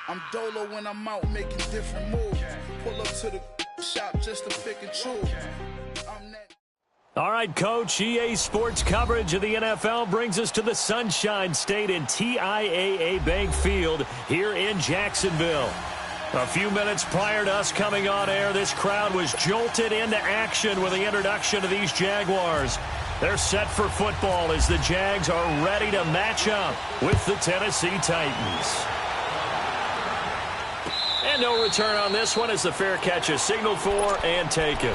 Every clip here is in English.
I'm dolo when I'm out making different moves. Pull up to the shop just to pick and choose. I'm that. All right, Coach, EA Sports coverage of the NFL brings us to the Sunshine State in TIAA Bank Field here in Jacksonville. A few minutes prior to us coming on air, this crowd was jolted into action with the introduction of these Jaguars. They're set for football as the Jags are ready to match up with the Tennessee Titans. And no return on this one as the fair catch is signaled for and taken.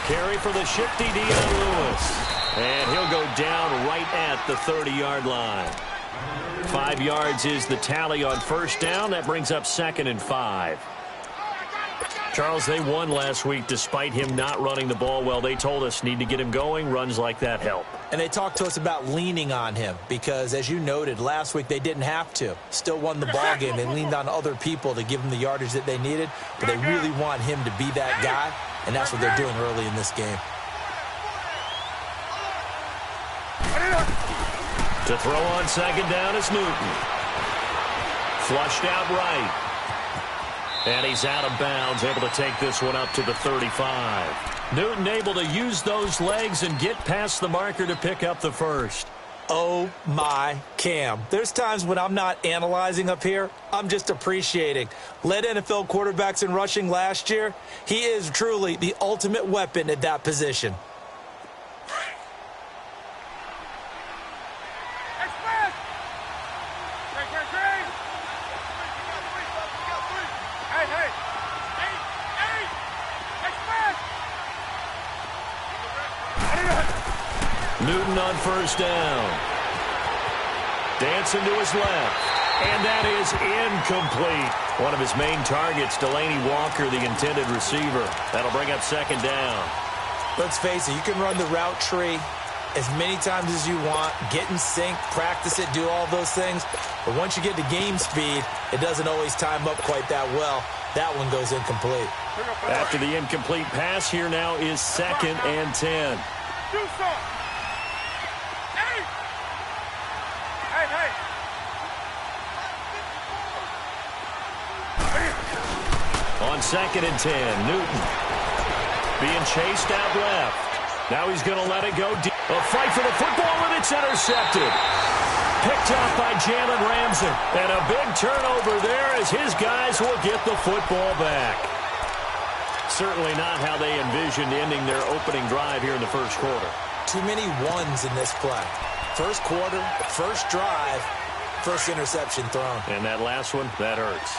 Carry for the shifty Dion Lewis. And he'll go down right at the 30-yard line. 5 yards is the tally on first down. That brings up 2nd and 5. Charles, they won last week despite him not running the ball well. They told us need to get him going. Runs like that help. And they talked to us about leaning on him because, as you noted, last week they didn't have to. Still won the ball game. They leaned on other people to give them the yardage that they needed, but they really want him to be that guy, and that's what they're doing early in this game. To throw on second down is Newton. Flushed out right. And he's out of bounds, able to take this one up to the 35. Newton able to use those legs and get past the marker to pick up the first. Oh, my Cam. There's times when I'm not analyzing up here. I'm just appreciating. Led NFL quarterbacks in rushing last year. He is truly the ultimate weapon at that position. Newton on first down. Dancing to his left. And that is incomplete. One of his main targets, Delaney Walker, the intended receiver. That'll bring up second down. Let's face it, you can run the route tree as many times as you want, get in sync, practice it, do all those things. But once you get to game speed, it doesn't always time up quite that well. That one goes incomplete. After the incomplete pass, here now is 2nd and 10. On 2nd and 10, Newton being chased out left. Now he's going to let it go deep. A fight for the football, and it's intercepted. Picked up by Jalen Ramsey. And a big turnover there as his guys will get the football back. Certainly not how they envisioned ending their opening drive here in the first quarter. Too many ones in this play. First quarter, first drive, first interception thrown. And that last one, that hurts.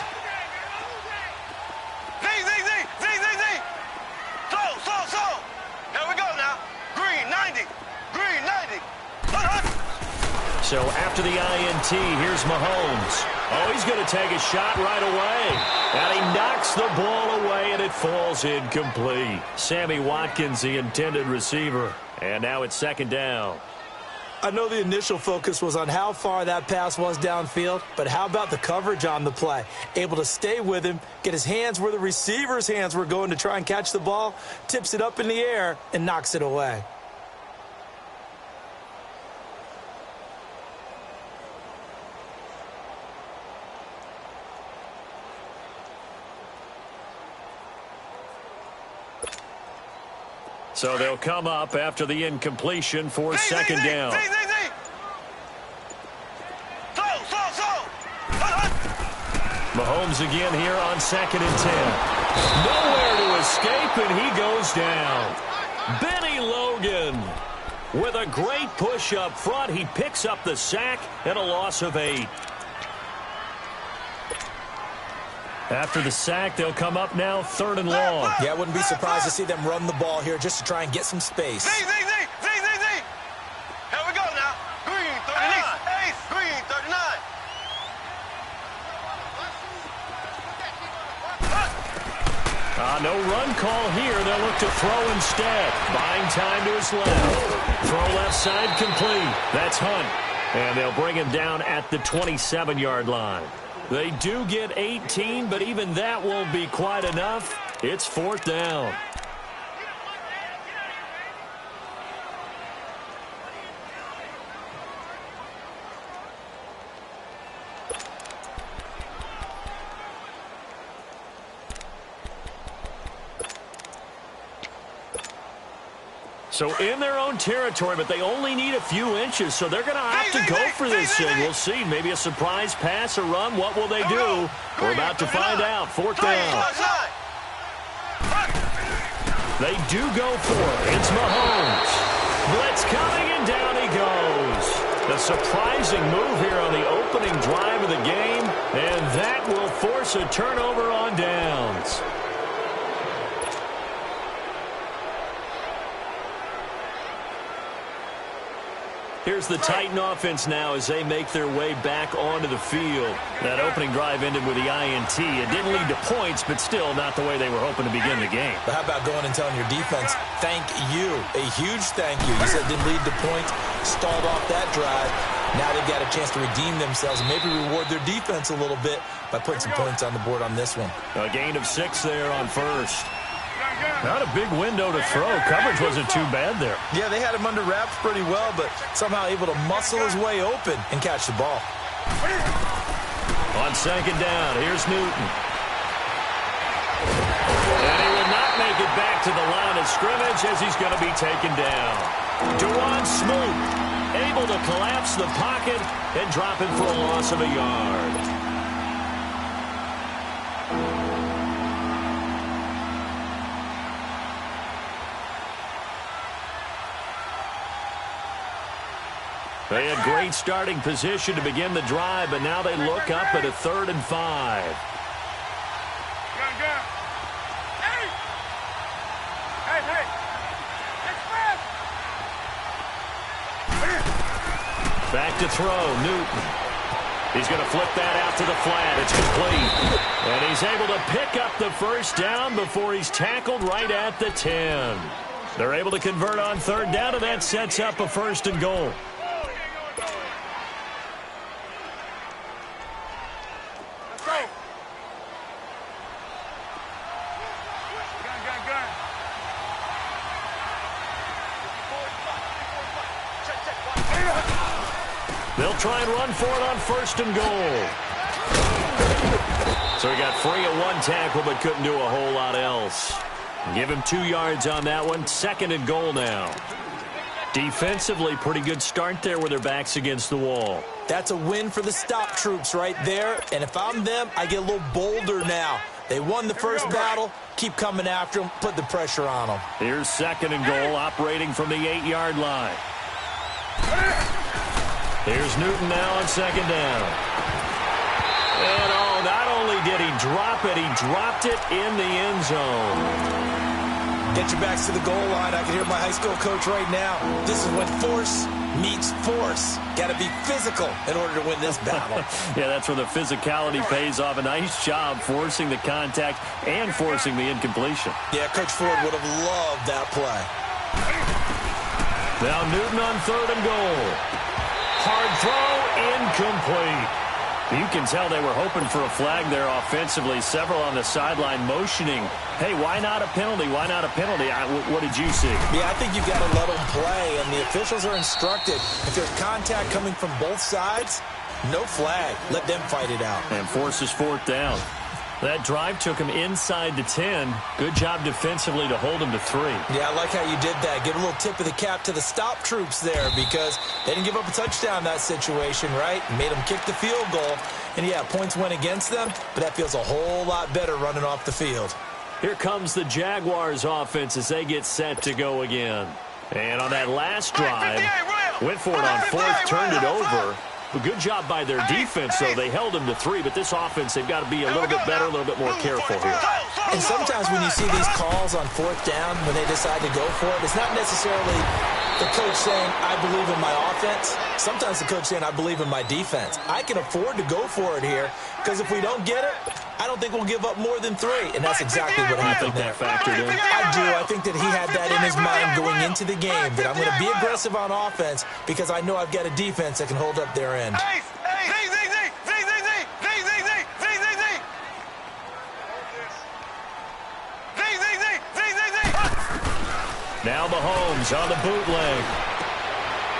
So after the INT, here's Mahomes. Oh, he's going to take a shot right away. And he knocks the ball away, and it falls incomplete. Sammy Watkins, the intended receiver. And now it's second down. I know the initial focus was on how far that pass was downfield, but how about the coverage on the play? Able to stay with him, get his hands where the receiver's hands were going to try and catch the ball, tips it up in the air, and knocks it away. So they'll come up after the incompletion for second down. Mahomes again here on 2nd and 10. Nowhere to escape, and he goes down. Benny Logan with a great push up front. He picks up the sack and a loss of 8. After the sack, they'll come up now 3rd and long. Yeah, I wouldn't be surprised to see them run the ball here just to try and get some space. Here we go now. Green 39. Green 39. No run call here. They'll look to throw instead. Buying time to his left. Throw left side complete. That's Hunt. And they'll bring him down at the 27-yard line. They do get 18, but even that won't be quite enough. It's 4th down. So in their own territory, but they only need a few inches, so they're going to opt to go for this thing. We'll see. Maybe a surprise pass or run. What will they do? We're about to find out. 4th down. They do go for it. It's Mahomes. Blitz coming, and down he goes. A surprising move here on the opening drive of the game, and that will force a turnover on downs. Here's the Titan offense now as they make their way back onto the field. That opening drive ended with the INT. It didn't lead to points, but still not the way they were hoping to begin the game. But how about going and telling your defense, thank you, a huge thank you. You said it didn't lead to points, stalled off that drive. Now they've got a chance to redeem themselves and maybe reward their defense a little bit by putting some points on the board on this one. A gain of 6 there on first. Not a big window to throw. Coverage wasn't too bad there. Yeah, they had him under wraps pretty well, but somehow able to muscle his way open and catch the ball. On 2nd down, here's Newton. And he will not make it back to the line of scrimmage as he's going to be taken down. Dewan Smoot able to collapse the pocket and drop him for a loss of a yard. They had great starting position to begin the drive, but now they look up at a 3rd and 5. Back to throw, Newton. He's going to flip that out to the flat. It's complete. And he's able to pick up the 1st down before he's tackled right at the 10. They're able to convert on 3rd down, and that sets up a 1st and goal. They'll try and run for it on 1st and goal. So he got free of 1 tackle but couldn't do a whole lot else. Give him 2 yards on that one. 2nd and goal now. Defensively, pretty good start there with their backs against the wall. That's a win for the stop troops right there. And if I'm them, I get a little bolder now. They won the first battle. Keep coming after them. Put the pressure on them. Here's 2nd and goal, operating from the 8-yard line. Here's Newton now on 2nd down. And not only did he drop it, he dropped it in the end zone. Get your backs to the goal line. I can hear my high school coach right now. This is when force meets force. Got to be physical in order to win this battle. Yeah, that's where the physicality pays off. A nice job forcing the contact and forcing the incompletion. Yeah, Coach Ford would have loved that play. Now Newton on 3rd and goal. Hard throw, incomplete. You can tell they were hoping for a flag there offensively. Several on the sideline motioning, hey, why not a penalty? Why not a penalty? What did you see? Yeah, I think you've got to let them play, and the officials are instructed. If there's contact coming from both sides, no flag. Let them fight it out. And forces 4th down. That drive took him inside the 10. Good job defensively to hold him to 3. Yeah, I like how you did that. Give a little tip of the cap to the stop troops there because they didn't give up a touchdown in that situation, right? Made them kick the field goal. And, yeah, points went against them, but that feels a whole lot better running off the field. Here comes the Jaguars offense as they get set to go again. And on that last drive, went for it on 4th, turned it over. A good job by their defense, though. They held him to 3, but this offense, they've got to be a little bit better, a little bit more careful here. And sometimes when you see these calls on 4th down, when they decide to go for it, it's not necessarily The coach saying, I believe in my offense. Sometimes the coach saying, I believe in my defense. I can afford to go for it here because if we don't get it, I don't think we'll give up more than 3. And that's exactly what happened there. Factored in. I do. I think that he had that in his mind going into the game, that I'm going to be aggressive on offense because I know I've got a defense that can hold up their end. Now Mahomes on the bootleg.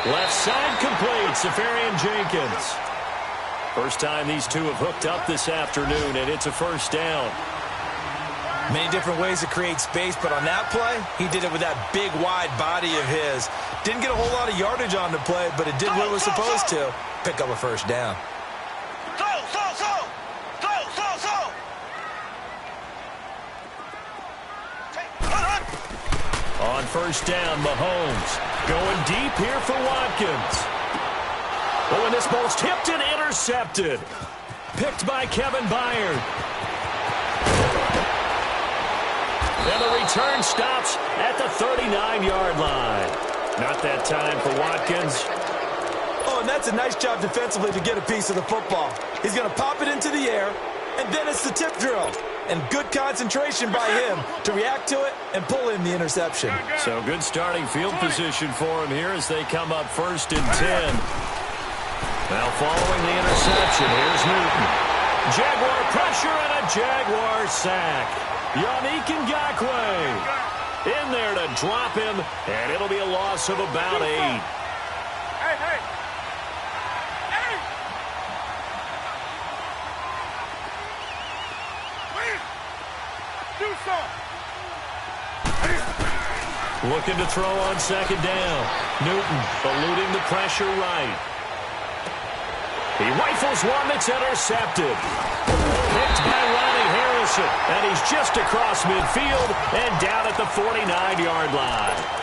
Left side complete, Safarian Jenkins. First time these two have hooked up this afternoon, and it's a first down. Many different ways to create space, but on that play, he did it with that big, wide body of his. Didn't get a whole lot of yardage on the play, but it did what it was supposed to. Pick up a first down. On first down, Mahomes going deep here for Watkins. Oh, and this ball's tipped and intercepted. Picked by Kevin Byard. And the return stops at the 39-yard line. Not that time for Watkins. Oh, and that's a nice job defensively to get a piece of the football. He's going to pop it into the air, and then it's the tip drill. And good concentration by him to react to it and pull in the interception. So good starting field position for him here as they come up 1st and 10. Now following the interception, here's Newton. Jaguar pressure and a Jaguar sack. Yannick Ngakoue in there to drop him, and it'll be a loss of about 8. Hey! Looking to throw on 2nd down. Newton eluding the pressure right. He rifles one that's intercepted. Picked by Ronnie Harrison. And he's just across midfield and down at the 49-yard line.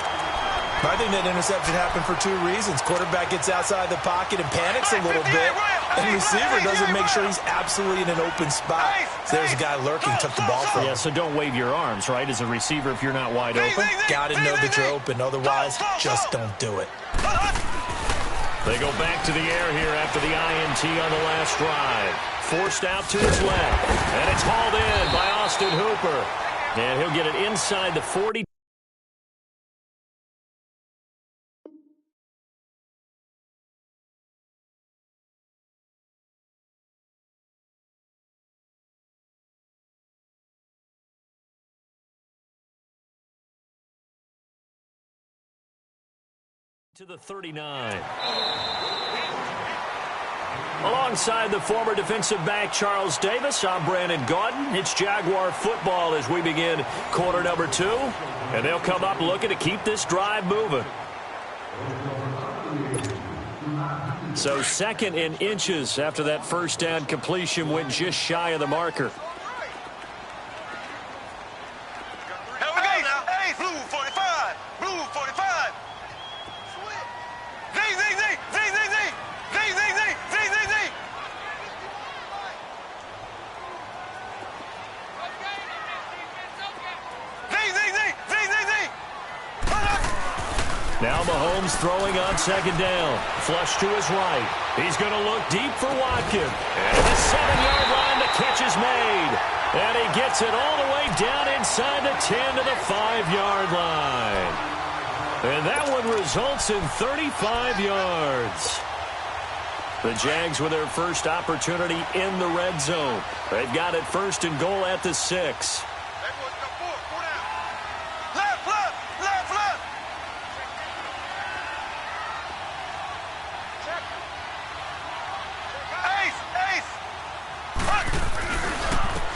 I think that interception happened for 2 reasons. Quarterback gets outside the pocket and panics a little bit. And the receiver doesn't make sure he's absolutely in an open spot. So there's a guy lurking, took the ball from him. Yeah, so don't wave your arms, right, as a receiver if you're not wide open. Got to know that you're open. Otherwise, just don't do it. They go back to the air here after the INT on the last drive. Forced out to his left. And it's hauled in by Austin Hooper. And he'll get it inside the 40. To the 39. Alongside the former defensive back Charles Davis, I'm Brandon Gaudin. It's Jaguar football as we begin quarter number 2. And they'll come up looking to keep this drive moving. So 2nd and inches after that first down completion went just shy of the marker. Now Mahomes throwing on 2nd down. Flush to his right. He's going to look deep for Watkins. And the 7-yard line, the catch is made. And he gets it all the way down inside the 10 to the 5-yard line. And that one results in 35 yards. The Jags with their first opportunity in the red zone. They've got it 1st and goal at the 6.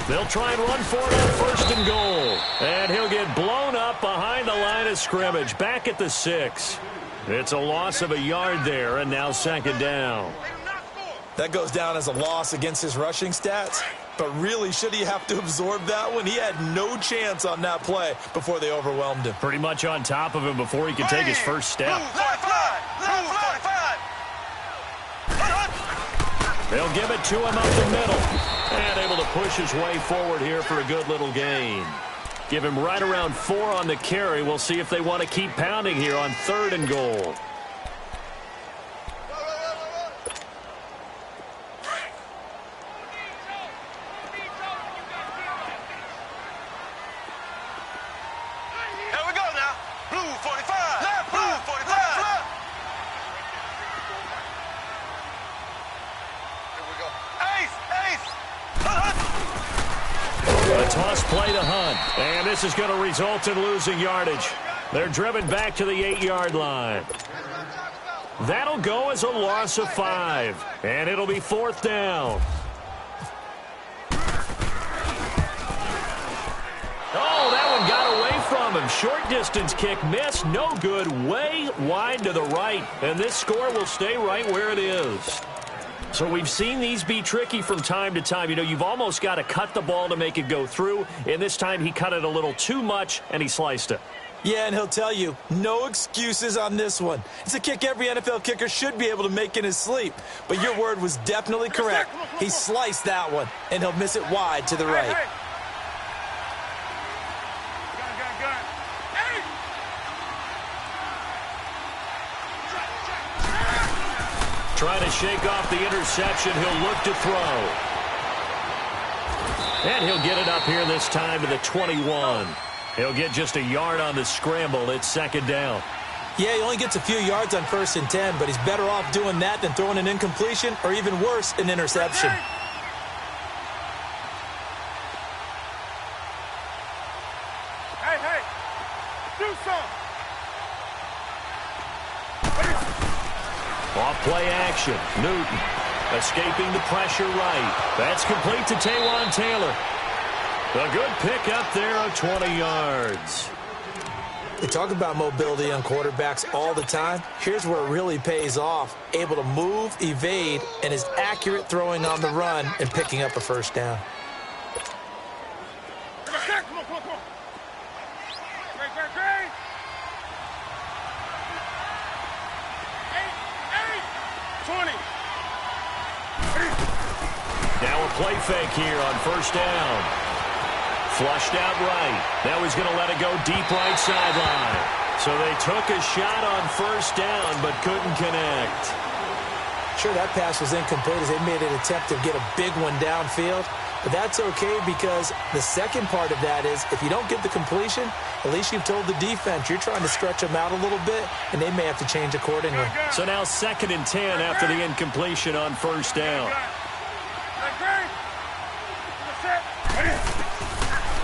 They'll try and run for it on 1st and goal. And he'll get blown up behind the line of scrimmage. Back at the 6. It's a loss of a yard there, and now 2nd down. That goes down as a loss against his rushing stats. But really, should he have to absorb that one? He had no chance on that play before they overwhelmed him. Pretty much on top of him before he could take his first step. They'll give it to him up the middle. And able to push his way forward here for a good little gain. Give him right around 4 on the carry. We'll see if they want to keep pounding here on 3rd and goal. Toss play to Hunt, and this is going to result in losing yardage. They're driven back to the 8-yard line. That'll go as a loss of 5, and it'll be 4th down. Oh, that one got away from him. Short distance kick missed, no good, way wide to the right, and this score will stay right where it is. So we've seen these be tricky from time to time. You know, you've almost got to cut the ball to make it go through. And this time he cut it a little too much, and he sliced it. Yeah, and he'll tell you, no excuses on this one. It's a kick every NFL kicker should be able to make in his sleep. But your word was definitely correct. He sliced that one, and he'll miss it wide to the right. Trying to shake off the interception. He'll look to throw. And he'll get it up here this time to the 21. He'll get just a yard on the scramble. It's 2nd down. Yeah, he only gets a few yards on 1st and 10, but he's better off doing that than throwing an incompletion or even worse, an interception. Hey, do something. Off-play action. Newton escaping the pressure right. That's complete to Taywan Taylor. A good pick up there of 20 yards. They talk about mobility on quarterbacks all the time. Here's where it really pays off. Able to move, evade, and is accurate throwing on the run and picking up a 1st down. Now a play fake here on 1st down. Flushed out right. Now he's going to let it go deep right sideline. So they took a shot on 1st down but couldn't connect. Sure, that pass was incomplete as they made an attempt to get a big one downfield. But that's okay because the second part of that is if you don't get the completion, at least you've told the defense you're trying to stretch them out a little bit, and they may have to change accordingly. So now 2nd and 10 after the incompletion on 1st down.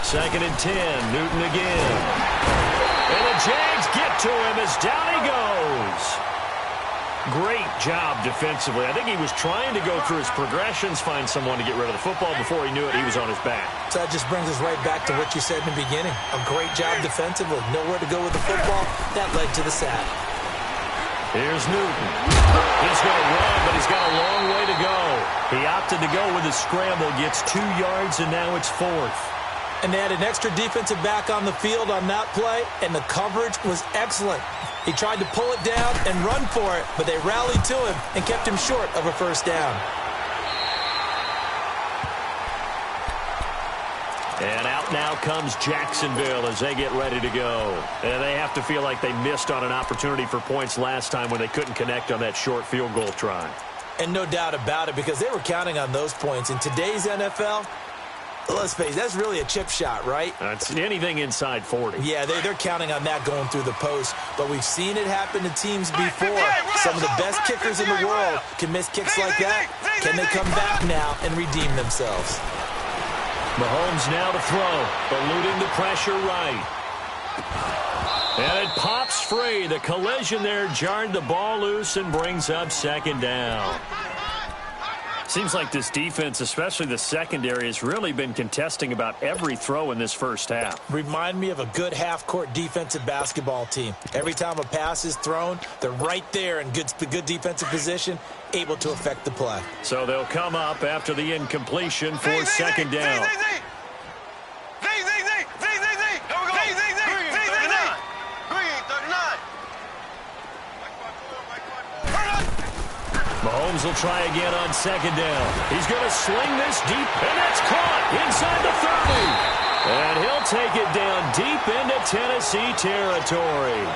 2nd and 10, Newton again. And the Jags get to him as down he goes. Great job defensively. I think he was trying to go through his progressions, find someone to get rid of the football. Before he knew it, he was on his back. So that just brings us right back to what you said in the beginning. A great job defensively. Nowhere to go with the football. That led to the sack. Here's Newton. He's going to run, but he's got a long way to go. He opted to go with a scramble, gets 2 yards, and now it's 4th. And they had an extra defensive back on the field on that play, and the coverage was excellent. He tried to pull it down and run for it, but they rallied to him and kept him short of a 1st down. And out now comes Jacksonville as they get ready to go. And they have to feel like they missed on an opportunity for points last time when they couldn't connect on that short field goal try. And no doubt about it, because they were counting on those points. In today's NFL, let's face it, that's really a chip shot, right? That's anything inside 40. Yeah, they're counting on that going through the post. But we've seen it happen to teams before. Some of the best kickers in the world can miss kicks like that. Can they come back now and redeem themselves? Mahomes now to throw, eluding the pressure right. And it pops free. The collision there jarred the ball loose and brings up 2nd down. Seems like this defense, especially the secondary, has really been contesting about every throw in this first half. Remind me of a good half-court defensive basketball team. Every time a pass is thrown, they're right there in good defensive position, able to affect the play. So they'll come up after the incompletion for 2nd down. Mahomes will try again on 2nd down. He's going to sling this deep, and that's caught inside the 30. And he'll take it down deep into Tennessee territory.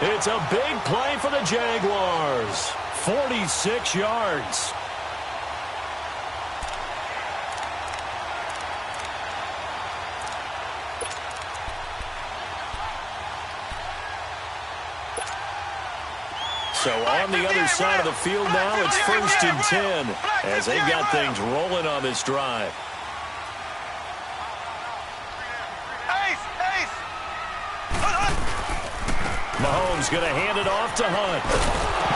It's a big play for the Jaguars. 46 yards. So on the other side of the field now, it's 1st and 10 as they've got things rolling on this drive. Mahomes going to hand it off to Hunt.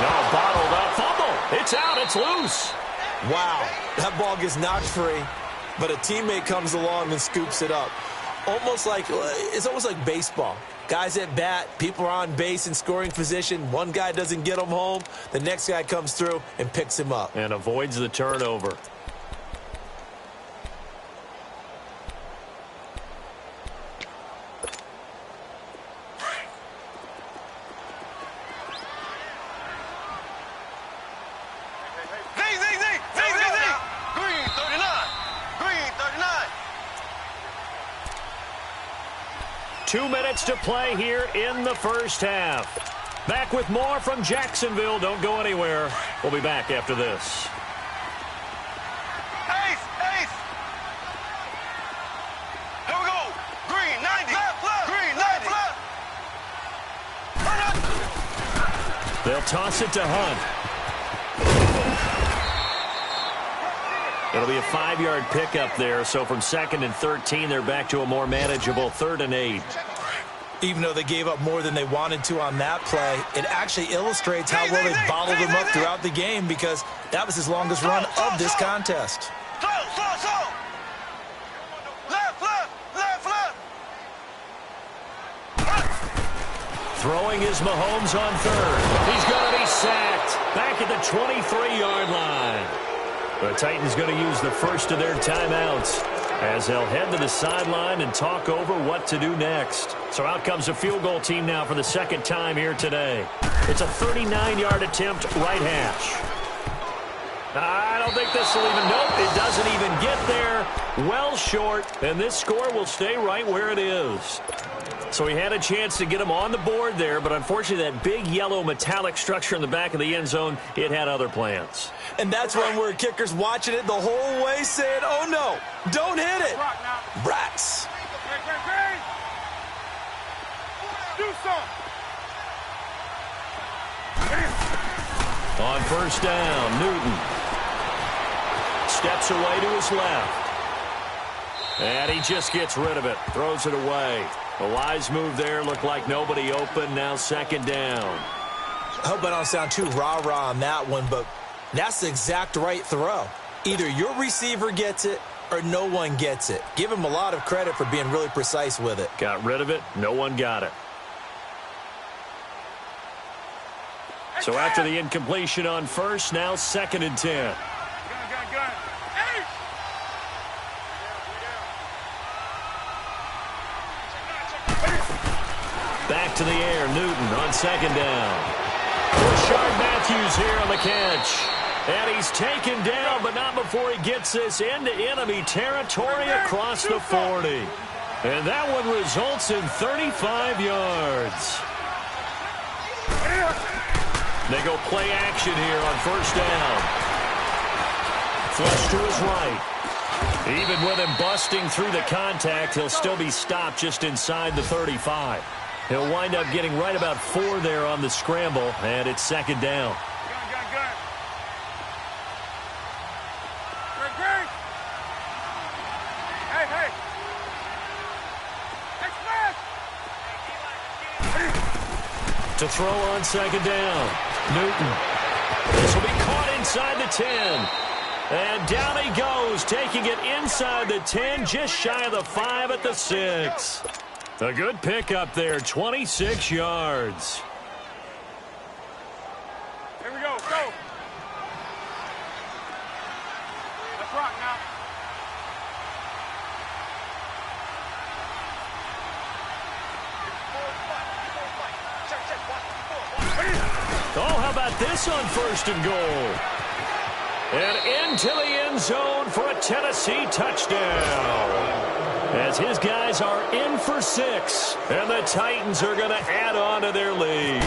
No, bottled up. Fumble. It's out. It's loose. Wow, that ball gets knocked free, but a teammate comes along and scoops it up. It's almost like baseball. Guys at bat, people are on base in scoring position. One guy doesn't get him home. The next guy comes through and picks him up. And avoids the turnover. Green 39. Green 39. 2 minutes to play here in the first half. Back with more from Jacksonville. Don't go anywhere. We'll be back after this. Ace. Here we go. Green 90. Left. Green 90. Left. They'll toss it to Hunt. It'll be a 5-yard pickup there. So from 2nd and 13, they're back to a more manageable 3rd and 8. Even though they gave up more than they wanted to on that play, it actually illustrates how well they bottled them up throughout the game, because that was his longest run of this contest. Slow. Left. Throwing is Mahomes on 3rd. He's going to be sacked. Back at the 23-yard line. The Titans going to use the first of their timeouts as they'll head to the sideline and talk over what to do next. So out comes a field goal team now for the 2nd time here today. It's a 39-yard attempt, right hash. I don't think this will even, nope, it doesn't even get there. Well short, and this score will stay right where it is. So he had a chance to get him on the board there, but unfortunately that big yellow metallic structure in the back of the end zone, it had other plans. And that's when we're kickers watching it the whole way saying, oh no, don't hit it. Brats. Do something. On 1st down, Newton steps away to his left. And he just gets rid of it, throws it away. A wise move there, looked like nobody open, now 2nd down. I hope I don't sound too rah-rah on that one, but that's the exact right throw. Either your receiver gets it or no one gets it. Give him a lot of credit for being really precise with it. Got rid of it, no one got it. So after the incompletion on 1st, now 2nd and 10. Back to the air, Newton on 2nd down. Rashard Matthews here on the catch. And he's taken down, but not before he gets this into enemy territory across the 40. And that one results in 35 yards. They go play action here on 1st down. Flush to his right. Even with him busting through the contact, he'll still be stopped just inside the 35. He'll wind up getting right about 4 there on the scramble, and it's 2nd down. To throw on 2nd down. Newton. This will be caught inside the 10. And down he goes, taking it inside the 10, just shy of the 5 at the 6. A good pickup there, 26 yards. Here we go. Go. Let's rock now. Oh, how about this on 1st and goal? And into the end zone for a Tennessee touchdown. as his guys are in for 6. And the Titans are going to add on to their lead.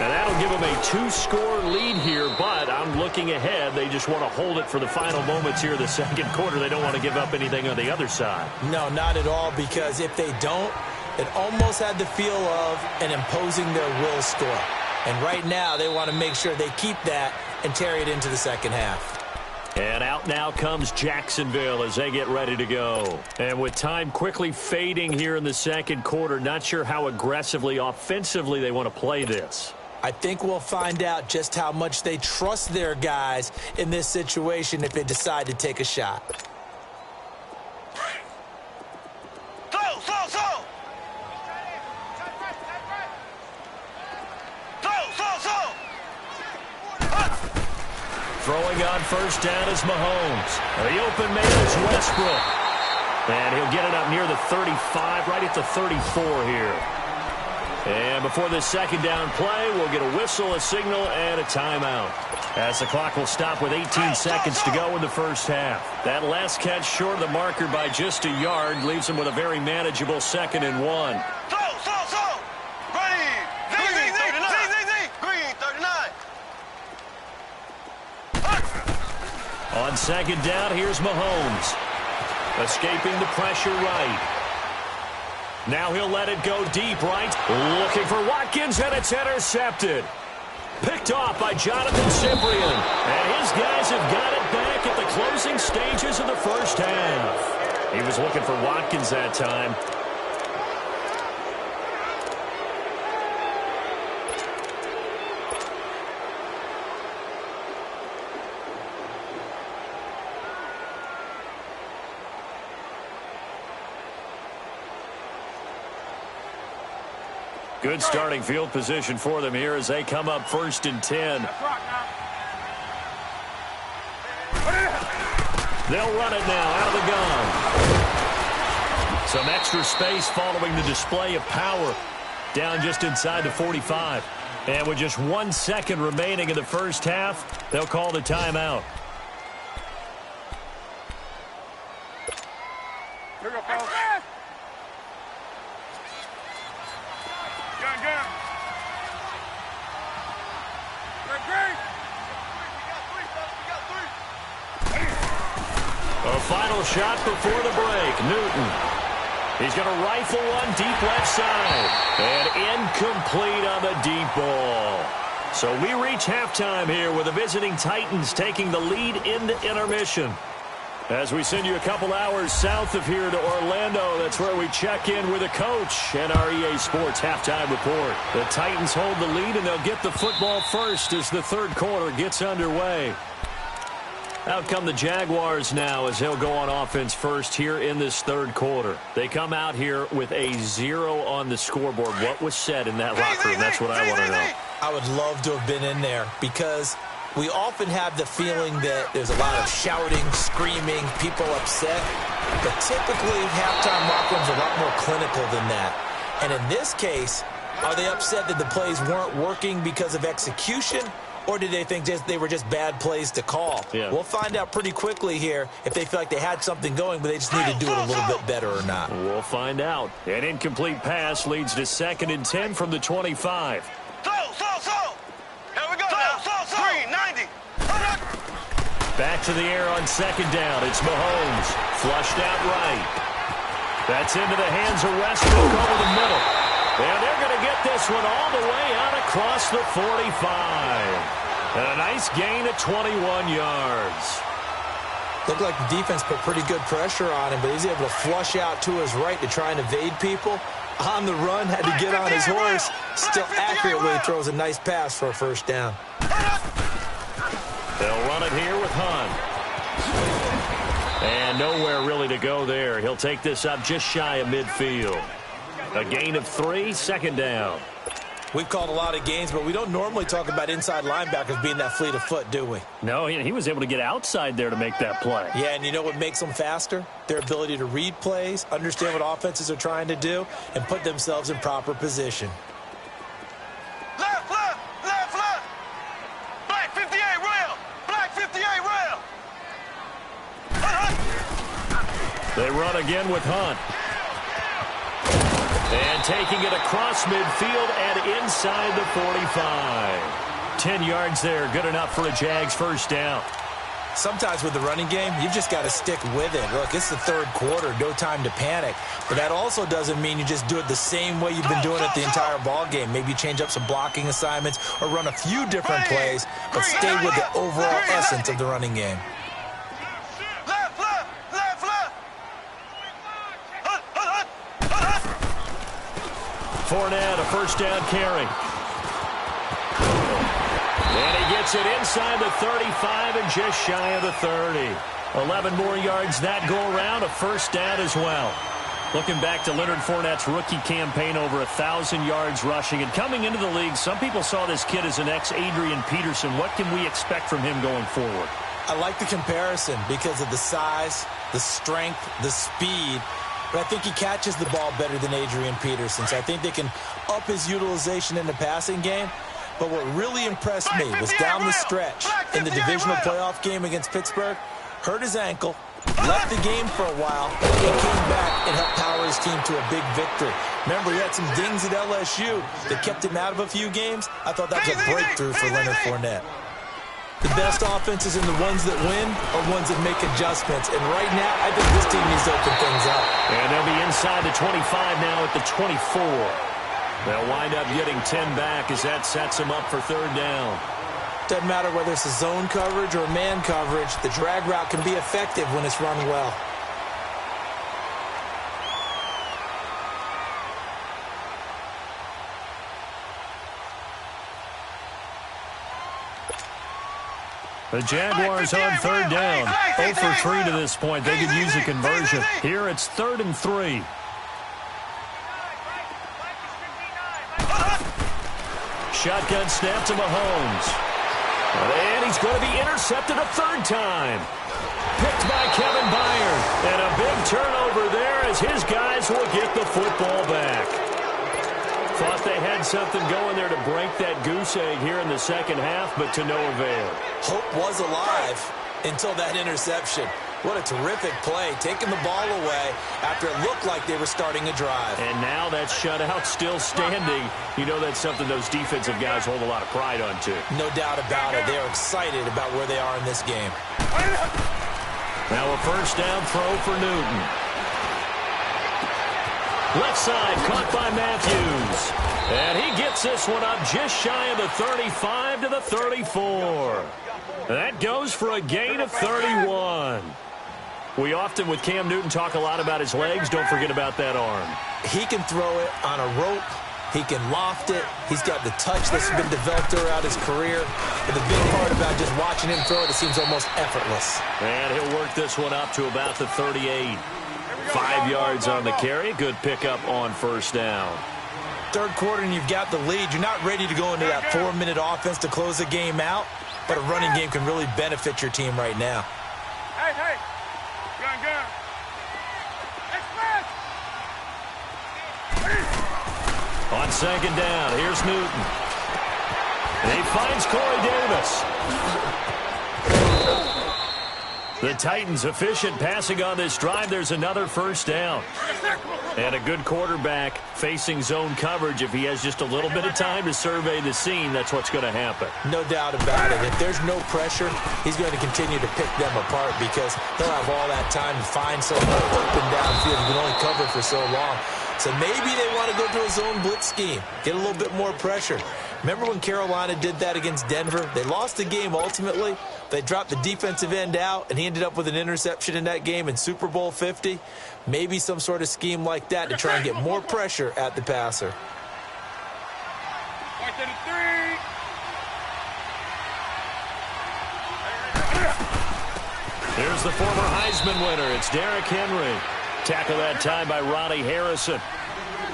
And that'll give them a 2-score lead here, but I'm looking ahead. They just want to hold it for the final moments here of the second quarter. They don't want to give up anything on the other side. No, not at all, because if they don't, it almost had the feel of an imposing their will score. And right now, they want to make sure they keep that and carry it into the second half. And out now comes Jacksonville as they get ready to go. And with time quickly fading here in the second quarter, not sure how aggressively, offensively they want to play this. I think we'll find out just how much they trust their guys in this situation if they decide to take a shot. Throwing on first down is Mahomes. The open man is Westbrook. And he'll get it up near the 35, right at the 34 here. And before this second down play, we'll get a whistle, a signal, and a timeout. As the clock will stop with 18 seconds to go in the first half. That last catch short of the marker by just a yard leaves them with a very manageable 2nd and 1. On second down, here's Mahomes. Escaping the pressure right. Now he'll let it go deep right. Looking for Watkins, and it's intercepted. Picked off by Jonathan Cyprien. And his guys have got it back at the closing stages of the first half. He was looking for Watkins that time. Good starting field position for them here as they come up 1st and 10. They'll run it now out of the gun. Some extra space following the display of power. Down just inside the 45. And with just 1 second remaining in the first half, they'll call the timeout. Here we go, fellas. A final shot before the break. Newton. He's going to rifle one deep left side. And incomplete on the deep ball. So we reach halftime here with the visiting Titans taking the lead into intermission. As we send you a couple hours south of here to Orlando, that's where we check in with a coach and our EA Sports halftime report. The Titans hold the lead, and they'll get the football first as the third quarter gets underway. Out come the Jaguars now as they'll go on offense first here in this third quarter. They come out here with a 0 on the scoreboard. What was said in that locker room? That's what I want to know. I would love to have been in there because we often have the feeling that there's a lot of shouting, screaming, people upset. But typically, halftime locker rooms are a lot more clinical than that. And in this case, are they upset that the plays weren't working because of execution? Or did they think they were just bad plays to call? Yeah. We'll find out pretty quickly here if they feel like they had something going, but they just need to do it a little bit better or not. We'll find out. An incomplete pass leads to 2nd and 10 from the 25. Here we go now. Green, 90. Back to the air on second down. It's Mahomes. Flushed out right. That's into the hands of Westbrook over the middle. And they're going to get this one all the way out across the 45. And a nice gain of 21 yards. Looked like the defense put pretty good pressure on him, but he's able to flush out to his right to try and evade people. On the run, had to get on his horse. Still accurately throws a nice pass for a first down. They'll run it here with Hunt. And nowhere really to go there. He'll take this up just shy of midfield. A gain of 3, 2nd down. We've called a lot of games, but we don't normally talk about inside linebackers being that fleet of foot, do we? No, he was able to get outside there to make that play. Yeah, and you know what makes them faster? Their ability to read plays, understand what offenses are trying to do, and put themselves in proper position. Left. Black 58 rail. Black 58 rail. The They run again with Hunt. And taking it across midfield and inside the 45. 10 yards there, good enough for a Jags first down. Sometimes with the running game, you've just got to stick with it. Look, it's the third quarter, no time to panic. But that also doesn't mean you just do it the same way you've been doing it the entire ball game. Maybe you change up some blocking assignments or run a few different plays, but stay with the overall essence of the running game. Fournette, a first down carry. And he gets it inside the 35 and just shy of the 30. 11 more yards that go around, a first down as well. Looking back to Leonard Fournette's rookie campaign, over 1,000 yards rushing. And coming into the league, some people saw this kid as an ex-Adrian Peterson. What can we expect from him going forward? I like the comparison because of the size, the strength, the speed. But I think he catches the ball better than Adrian Peterson. So I think they can up his utilization in the passing game. But what really impressed me was down the stretch in the divisional playoff game against Pittsburgh, hurt his ankle, left the game for a while, and came back and helped power his team to a big victory. Remember, he had some dings at LSU that kept him out of a few games. I thought that was a breakthrough for Leonard Fournette. The best offenses and the ones that win are ones that make adjustments. And right now, I think this team needs to open things up. And they'll be inside the 25 now at the 24. They'll wind up getting 10 back as that sets them up for third down. Doesn't matter whether it's a zone coverage or man coverage, the drag route can be effective when it's run well. The Jaguars on third down. 0 for 3 to this point. They could use a conversion. Here it's 3rd and 3. Shotgun snap to Mahomes. And he's going to be intercepted a third time. Picked by Kevin Byard. And a big turnover there as his guys will get the football back. Thought they had something going there to break that goose egg here in the second half, but to no avail. Hope was alive until that interception. What a terrific play, taking the ball away after it looked like they were starting a drive. And now that shutout still standing. You know that's something those defensive guys hold a lot of pride on, too. No doubt about it. They're excited about where they are in this game. Now a first down throw for Newton. Left side, caught by Matthews. And he gets this one up just shy of the 35 to the 34. That goes for a gain of 31. We often, with Cam Newton, talk a lot about his legs. Don't forget about that arm. He can throw it on a rope. He can loft it. He's got the touch that's been developed throughout his career. But the big part about just watching him throw it, it seems almost effortless. And he'll work this one up to about the 38. 5 yards on the carry. Good pickup on first down. Third quarter and you've got the lead. You're not ready to go into that 4-minute offense to close the game out. But a running game can really benefit your team right now. Hey. Gun. On second down, here's Newton. And he finds Corey Davis. The Titans efficient passing on this drive. There's another first down. And a good quarterback facing zone coverage. If he has just a little bit of time to survey the scene, that's what's going to happen. No doubt about it. If there's no pressure, he's going to continue to pick them apart because he'll have all that time to find someone open downfield. He can only cover for so long. So maybe they want to go to a zone blitz scheme, get a little bit more pressure. Remember when Carolina did that against Denver? They lost the game ultimately. They dropped the defensive end out, and he ended up with an interception in that game in Super Bowl 50. Maybe some sort of scheme like that to try and get more pressure at the passer. Here's the former Heisman winner. It's Derrick Henry. Tackle that time by Ronnie Harrison.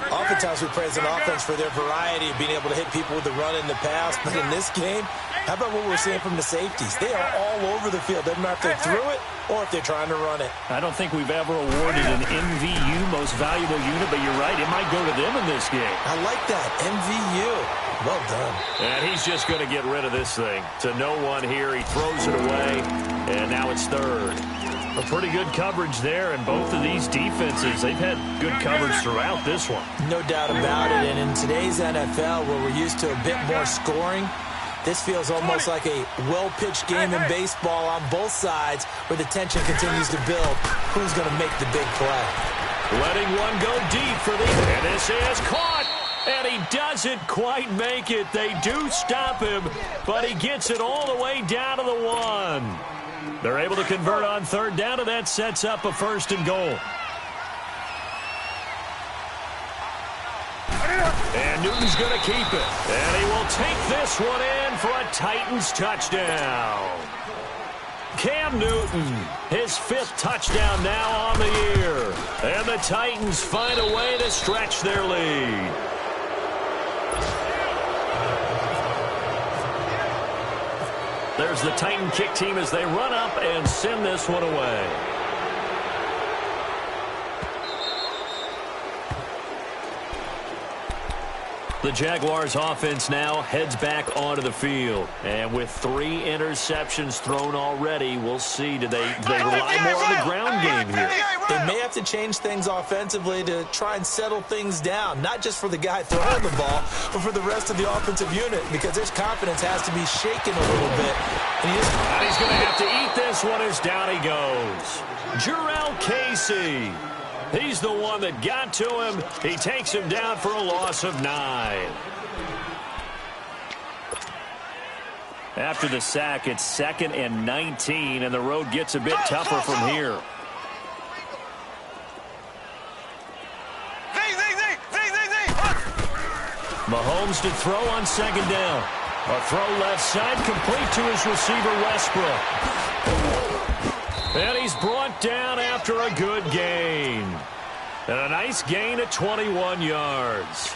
Oftentimes we praise an offense for their variety of being able to hit people with the run in the pass. But in this game, how about what we're seeing from the safeties? They are all over the field. Doesn't matter if they threw it or if they're trying to run it. I don't think we've ever awarded an MVU, most valuable unit, but you're right. It might go to them in this game. I like that. MVU. Well done. And he's just going to get rid of this thing. To no one here. He throws it away, and now it's third. A pretty good coverage there, and both of these defenses, they've had good coverage throughout this one. No doubt about it, and in today's NFL, where we're used to a bit more scoring, this feels almost like a well-pitched game in baseball on both sides where the tension continues to build. Who's going to make the big play? Letting one go deep for the... And this is caught! And he doesn't quite make it. They do stop him, but he gets it all the way down to the 1. They're able to convert on third down, and that sets up a 1st and goal. And Newton's going to keep it. And he will take this one in for a Titans touchdown. Cam Newton, his 5th touchdown now on the year. And the Titans find a way to stretch their lead. There's the Titan kick team as they run up and send this one away. The Jaguars offense now heads back onto the field. And with 3 interceptions thrown already, we'll see. Do they rely more on the ground game here? They may have to change things offensively to try and settle things down, not just for the guy throwing the ball, but for the rest of the offensive unit, because his confidence has to be shaken a little bit. And he's going to have to eat this one as down he goes. Jarrell Casey. He's the one that got to him. He takes him down for a loss of 9. After the sack, it's 2nd and 19, and the road gets a bit tougher from here. Mahomes to throw on 2nd down. A throw left side, complete to his receiver, Westbrook. And he's brought down after a good gain. And a nice gain of 21 yards.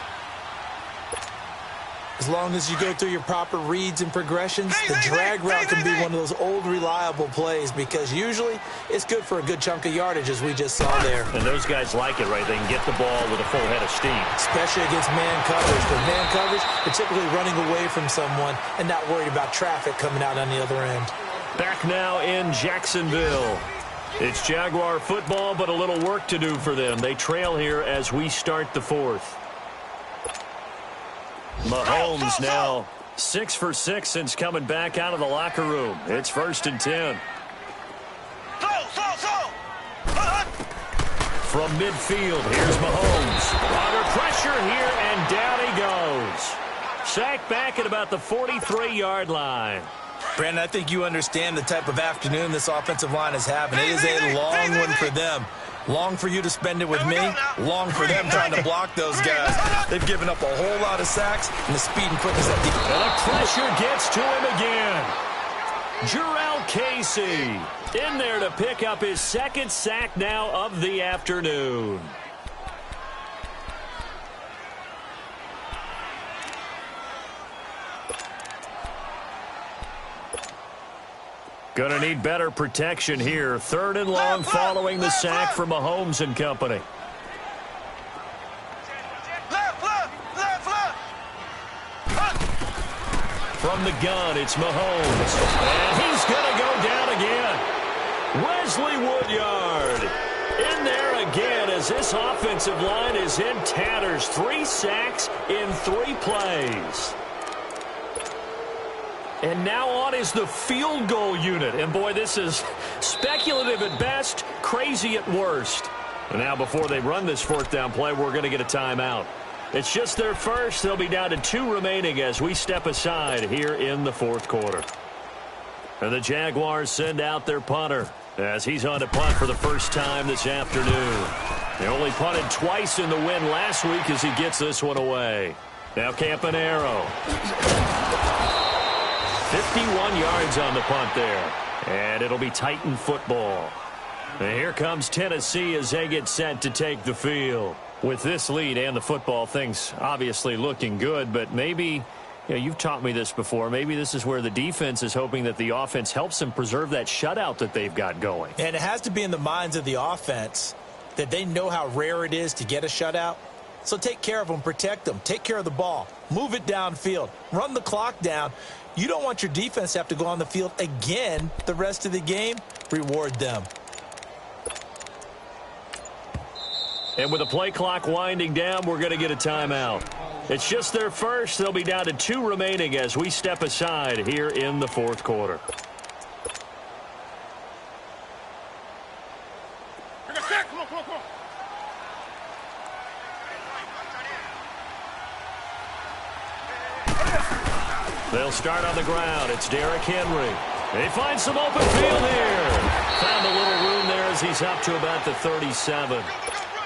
As long as you go through your proper reads and progressions, the drag route can be one of those old reliable plays, because usually it's good for a good chunk of yardage, as we just saw there. And those guys like it, right? They can get the ball with a full head of steam. Especially against man coverage. With man coverage, they're typically running away from someone and not worried about traffic coming out on the other end. Back now in Jacksonville. It's Jaguar football, but a little work to do for them. They trail here as we start the 4th. Mahomes now 6 for 6 since coming back out of the locker room. It's 1st and 10. From midfield, here's Mahomes. Under pressure here, and down he goes. Sacked back at about the 43-yard line. Brandon, I think you understand the type of afternoon this offensive line is having. It is a long one for them. Long for you to spend it with me. Long for them trying to block those guys. They've given up a whole lot of sacks, and the speed and quickness of the... And the pressure gets to him again. Jarrell Casey in there to pick up his 2nd sack now of the afternoon. Gonna need better protection here. 3rd and long following the sack from Mahomes and company. From the gun, it's Mahomes. And he's gonna go down again. Wesley Woodyard in there again as this offensive line is in tatters. 3 sacks in 3 plays. And now on is the field goal unit. And, boy, this is speculative at best, crazy at worst. And now before they run this 4th down play, we're going to get a timeout. It's just their first. They'll be down to 2 remaining as we step aside here in the 4th quarter. And the Jaguars send out their punter as he's on to punt for the first time this afternoon. They only punted twice in the win last week as he gets this one away. Now Campanaro. 51 yards on the punt there. And it'll be Titan football. And here comes Tennessee as they get set to take the field. With this lead and the football, things obviously looking good, but maybe, you've taught me this before, maybe this is where the defense is hoping that the offense helps them preserve that shutout that they've got going. And it has to be in the minds of the offense that they know how rare it is to get a shutout. So take care of them, protect them, take care of the ball, move it downfield, run the clock down. You don't want your defense to have to go on the field again the rest of the game. Reward them. And with the play clock winding down, we're going to get a timeout. It's just their first. They'll be down to 2 remaining as we step aside here in the fourth quarter. They'll start on the ground. It's Derrick Henry. They find some open field here. Found a little room there as he's up to about the 37.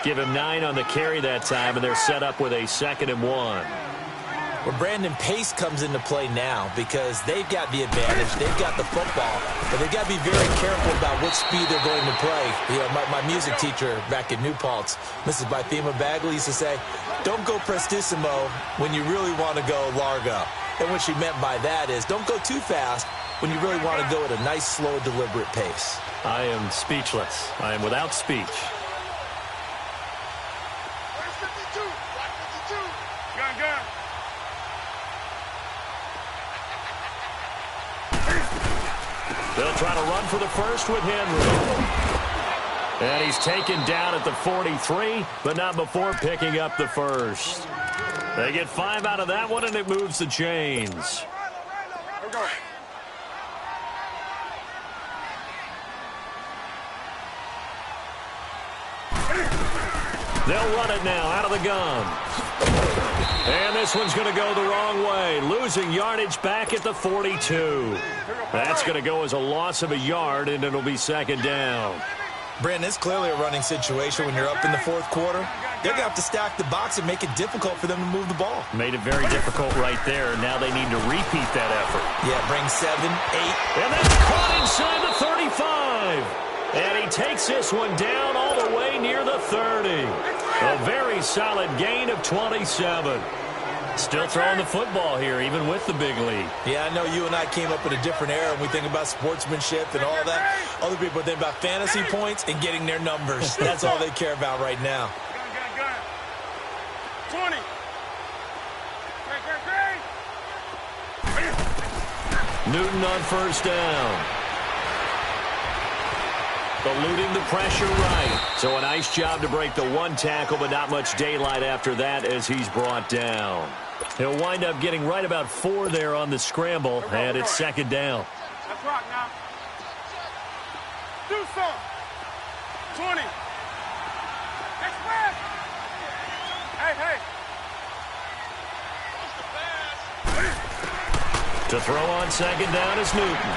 Give him 9 on the carry that time, and they're set up with a 2nd and 1. Well, Brandon, pace comes into play now because they've got the advantage. They've got the football, but they've got to be very careful about what speed they're going to play. You know, my music teacher back in New Paltz, Mrs. Bythema Bagley, used to say, don't go prestissimo when you really want to go largo. And what she meant by that is don't go too fast when you really want to go at a nice, slow, deliberate pace. I am speechless. I am without speech. They'll try to run for the first with Henry. And he's taken down at the 43, but not before picking up the first. They get 5 out of that one, and it moves the chains. They'll run it now out of the gun. And this one's going to go the wrong way, losing yardage back at the 42. That's going to go as a loss of a yard, and it'll be 2nd down. Brandon, it's clearly a running situation when you're up in the fourth quarter. They're going to have to stack the box and make it difficult for them to move the ball. Made it very difficult right there. Now they need to repeat that effort. Yeah, bring 7, 8. And that's caught inside the 35. And he takes this one down all the way near the 30. A very solid gain of 27. Still throwing the football here, even with the big lead. Yeah, I know you and I came up in a different era when we think about sportsmanship and all that. Other people think about fantasy points and getting their numbers. That's all they care about right now. 20. Newton on first down. Eluding the pressure right. So a nice job to break the 1 tackle, but not much daylight after that as he's brought down. He'll wind up getting right about 4 there on the scramble, and it's 2nd down. Let's rock now. Do some. 20. Express. Hey. To throw on 2nd down is Newton.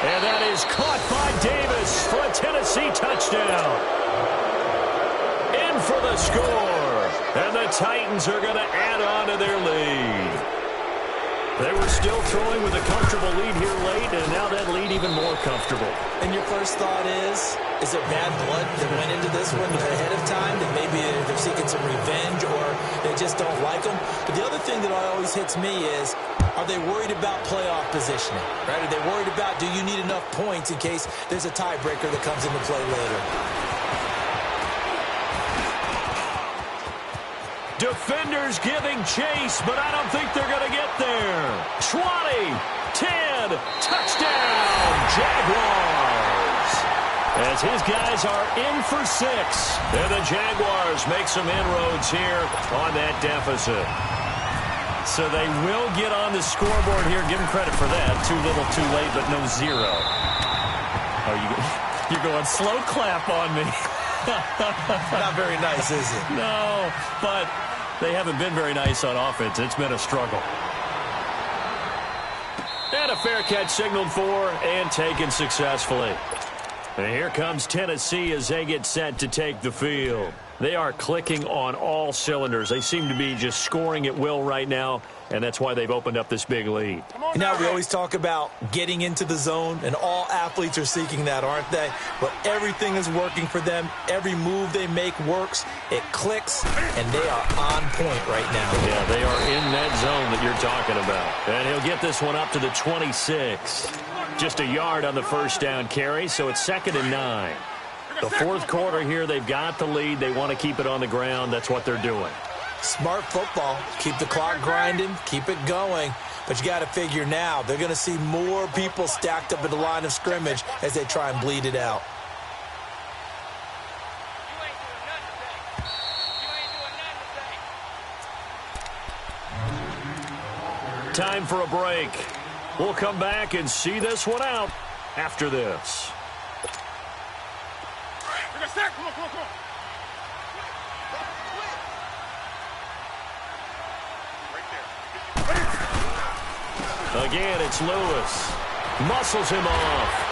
And that is caught by Davis for a Tennessee touchdown. In for the score. And the Titans are going to add on to their lead. They were still throwing with a comfortable lead here late, and now that lead even more comfortable. And your first thought is there bad blood that went into this one ahead of time, that maybe they're seeking some revenge or they just don't like them? But the other thing that always hits me is, are they worried about playoff positioning? Right? Are they worried about, do you need enough points in case there's a tiebreaker that comes into play later? Defenders giving chase, but I don't think they're going to get there. 20, 10, touchdown, Jaguars. As his guys are in for 6. And the Jaguars make some inroads here on that deficit. So they will get on the scoreboard here. Give them credit for that. Too little, too late, but no 0. Oh, you're going slow clap on me. Not very nice, is it? No, but they haven't been very nice on offense. It's been a struggle. And a fair catch signaled for and taken successfully. And here comes Tennessee as they get set to take the field. They are clicking on all cylinders. They seem to be just scoring at will right now, and that's why they've opened up this big lead. Now, we always talk about getting into the zone, and all athletes are seeking that, aren't they? But everything is working for them. Every move they make works. It clicks, and they are on point right now. Yeah, they are in that zone that you're talking about. And he'll get this one up to the 26. Just a yard on the first down carry, so it's 2nd and 9. The fourth quarter here, they've got the lead. They want to keep it on the ground. That's what they're doing. Smart football. Keep the clock grinding. Keep it going. But you got to figure now, they're going to see more people stacked up at the line of scrimmage as they try and bleed it out. Time for a break. We'll come back and see this one out after this. Again, it's Lewis. Muscles him off.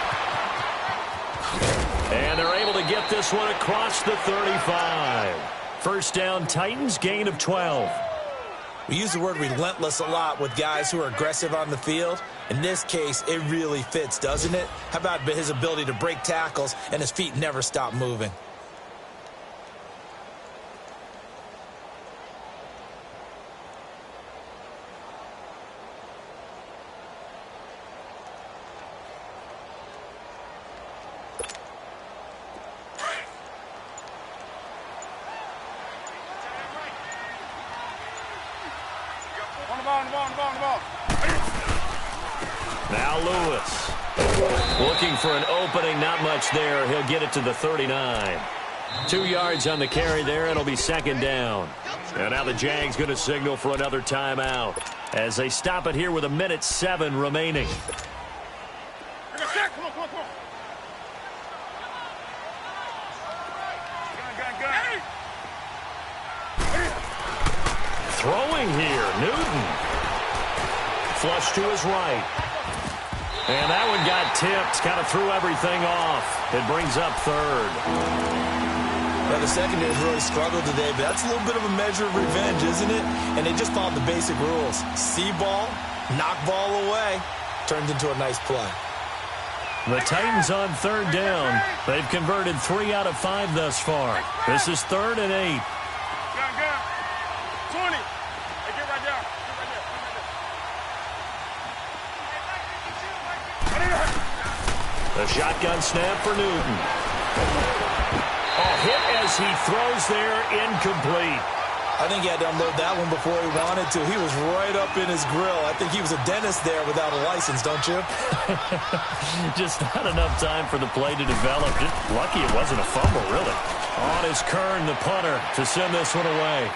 And they're able to get this one across the 35. First down, Titans, gain of 12. We use the word relentless a lot with guys who are aggressive on the field. In this case, it really fits, doesn't it? How about his ability to break tackles and his feet never stop moving? Now Lewis. Looking for an opening, not much there. He'll get it to the 39. 2 yards on the carry there. It'll be second down. And now the Jags going to signal for another timeout as they stop it here with 1:07 remaining. Throwing here, Newton. Flush to his right. And that one got tipped, kind of threw everything off. It brings up third. Well, the secondary has really struggled today, but that's a little bit of a measure of revenge, isn't it? And they just followed the basic rules. See ball, knock ball away. Turned into a nice play. The Titans on third down. They've converted 3 out of 5 thus far. This is 3rd and 8. 20. Hey, get right there. The shotgun snap for Newton. Hit as he throws there, incomplete. I think he had to unload that one before he wanted to. He was right up in his grill. I think he was a dentist there without a license, don't you? Just not enough time for the play to develop. Just lucky it wasn't a fumble, really. On is Kern, the punter, to send this one away.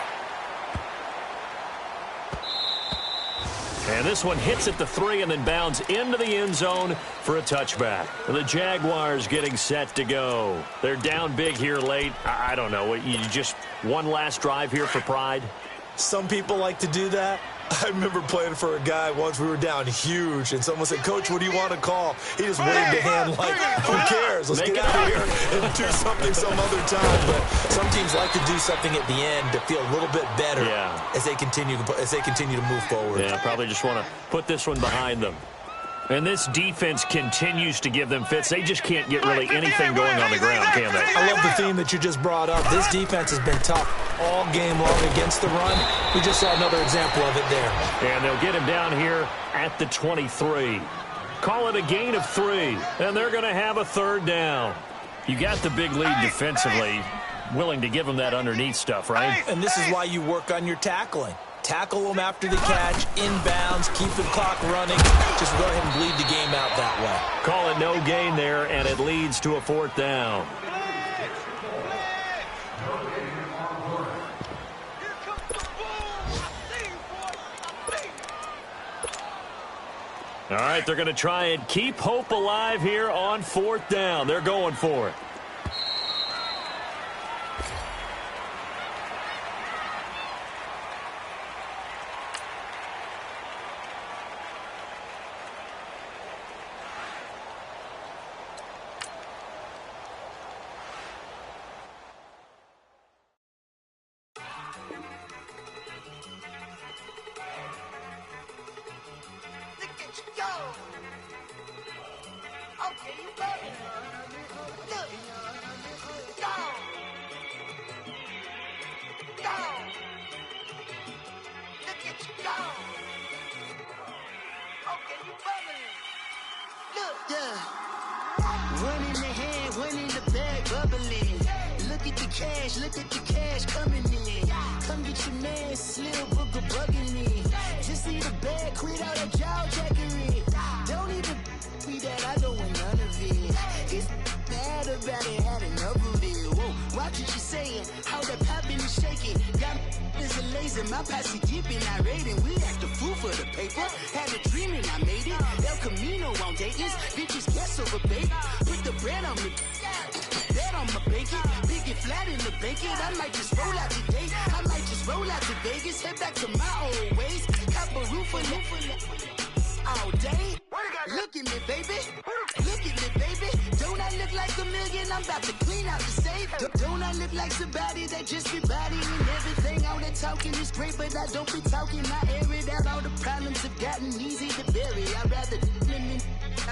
And this one hits at the 3 and then bounds into the end zone for a touchback. The Jaguars getting set to go. They're down big here late. I don't know. You just one last drive here for pride? Some people like to do that. I remember playing for a guy once. We were down huge, and someone said, "Coach, what do you want to call?" He just waved a hand like, "Who cares? Let's get out of here and do something some other time." But some teams like to do something at the end to feel a little bit better as they continue to move forward. Yeah, probably just want to put this one behind them. And this defense continues to give them fits. They just can't get really anything going on the ground, can they? I love the theme that you just brought up. This defense has been tough all game long against the run. We just saw another example of it there. And they'll get him down here at the 23. Call it a gain of 3, and they're going to have a 3rd down. You got the big lead defensively, willing to give them that underneath stuff, right? And this is why you work on your tackling. Tackle them after the catch, inbounds, keep the clock running. Just go ahead and bleed the game out that way. Call it no gain there, and it leads to a 4th down. All right, they're going to try and keep hope alive here on 4th down. They're going for it. Look at the cash coming in. Come get your man, Slim Booker bugging me. Just see the bag, quit out a jaw jackery. Don't even be that, I don't want none of it. It's bad about it, had enough of it. Whoa, watch what you saying, how the poppin' and shaking. Got is a lazy, my posse deep and irate, and we act a fool for the paper. Had a dream and I made it. El Camino on Dayton's, bitches guess over bait. Put the bread on me, bet on my bacon. Big it flat in the bacon. I might just roll out today. I might just roll out to Vegas, head back to my old ways. Cop a roof all day. Look at me, baby. Look at me, baby. Don't I look like a million? I'm about to clean out the safe. Don't I look like somebody that just be bodying everything? All that talking is great, but I don't be talking. I air it out. All the problems have gotten easy to bury. I'd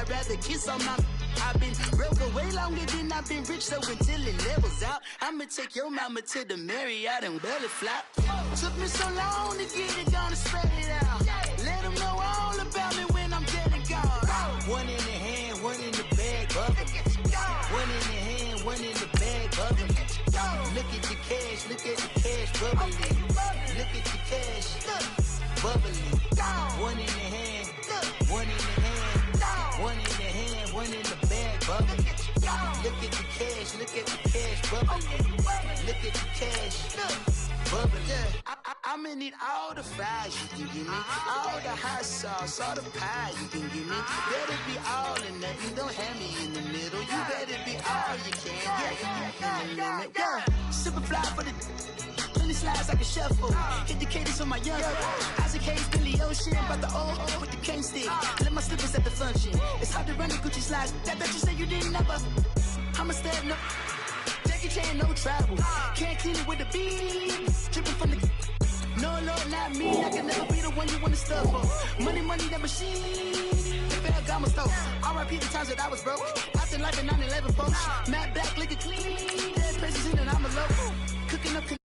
rather kiss on my. I've been broke way longer than I've been rich, so until it levels out, I'ma take your mama to the Marriott and belly flop. Took me so long to get it done, to spread it out. Let them know all about me when I'm dead and gone. One in the hand, one in the bag, bubbling. One in the hand, one in the bag, bubbling. Look at the cash, bubbling. Look at the cash, bubbling. One in the hand, one in the hand, one in the hand, one in the bag, bubbling. Look at the cash, bubbling. Look at the cash, bubbling. I'ma need all the fries you can give me, all the hot sauce, all the pie you can give me. Better be all or nothing, don't have me in the middle. You better be all you can, yeah. Super fly for the plenty slides like a shuffle. Hit the cadence on my young Isaac Hayes, Billy Ocean, about the old with the cane stick. Let my slippers at the function. It's hard to run the Gucci slides. That bet you say you didn't never. I'ma step no. Jackie Chan, no travel. Can't clean it with the beat. Dripping from the. No, Lord, not me. I can never be the one you wanna stuff for. Money, that machine. The Ferragamo stove. R.I.P. the times that I was broke. After life in 9/11, folks. Matt back, looking clean. Dead presents in and I'm a local. Cooking up.